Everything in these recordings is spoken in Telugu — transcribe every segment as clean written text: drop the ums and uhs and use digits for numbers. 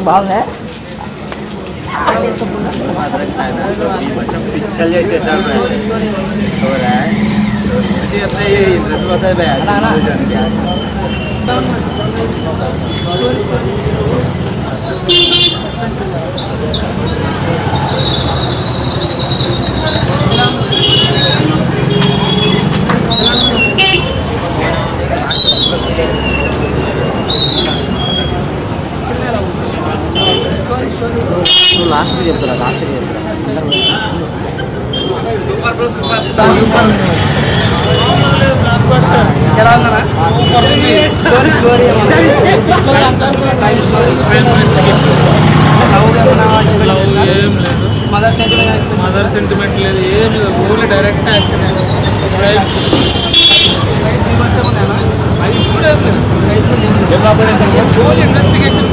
బాగుందా पिक्चर जैसे चल रहा है हो रहा है मुझे अपने ये इंटरेस्ट होता है भाई లాస్ట్ చెప్తారా లాస్ట్ మదర్ సెంటిమెంట్ లేదు ఏం లేదు ఓన్లీ డైరెక్ట్ యాక్షన్ ఇన్వెస్టిగేషన్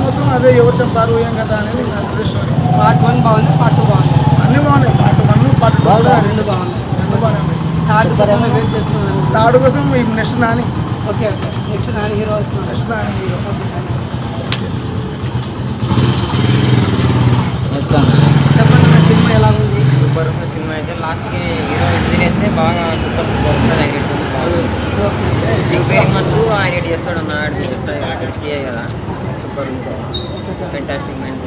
మొత్తం అదే ఎవరు చెప్పారు ఏం కదా అనేది పార్ట్ 1 బాగుంది పార్ట్ 2 బాగుంది అన్ని బాగున్నాయి పార్ట్ 1 పార్ట్ 2 రెండు బాగుంది రెండు బాగున్నాయి థర్డ్ కోసం next Nani okay okay next Nani hero వస్తున్నాడు నెక్స్ట్ నాని హీరో చెప్పండి నా సినిమా ఎలా ఉంది సూపర్ ఉంది సినిమా అయితే లాస్ట్కి హీరో ఇంజనీర్ వేస్తే బాగా సూపర్ సూపర్ వస్తుంది జింగ్ మత్తు ఆయన చేస్తాడు అన్నాడు సిఐ కదా సూపర్ ఉంది ఫెంటాస్టిక్ మైండ్.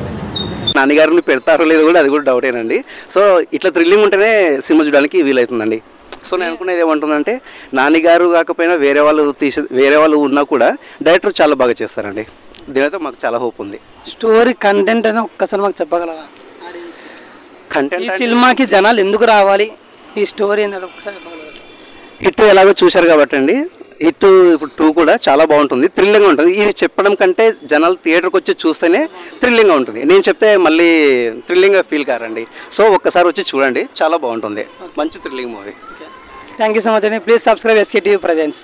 నాన్నగారిని పెడతారో లేదో కూడా అది కూడా డౌటేనండి. సో ఇట్లా థ్రిల్లింగ్ ఉంటేనే సినిమా చూడడానికి వీలవుతుందండి. సో నేను అనుకునేది ఏమంటుందంటే నాన్నగారు కాకపోయినా వేరే వాళ్ళు ఉన్నా కూడా డైరెక్టర్ చాలా బాగా చేస్తారండి. దీనితో మాకు చాలా హోప్ ఉంది. స్టోరీ కంటెంట్ అని ఒక్కసారి మాకు చెప్పగలరా? కంటెంట్ ఈ సినిమాకి జనాలు ఎందుకు రావాలి, ఈ స్టోరీ అనేది ఒక్కసారి చెప్పగలరా? హిట్ ఎలాగో చూశారు కాబట్టి అండి, హిట్ ఇప్పుడు 2 కూడా చాలా బాగుంటుంది, థ్రిల్లింగ్గా ఉంటుంది. ఇది చెప్పడం కంటే జనాలు థియేటర్కి వచ్చి చూస్తేనే థ్రిల్లింగ్గా ఉంటుంది. నేను చెప్తే మళ్ళీ థ్రిల్లింగ్గా ఫీల్ కారండి. సో ఒక్కసారి వచ్చి చూడండి, చాలా బాగుంటుంది, మంచి thrilling movie. Thank you so much అండి. Please subscribe SK TV Presents.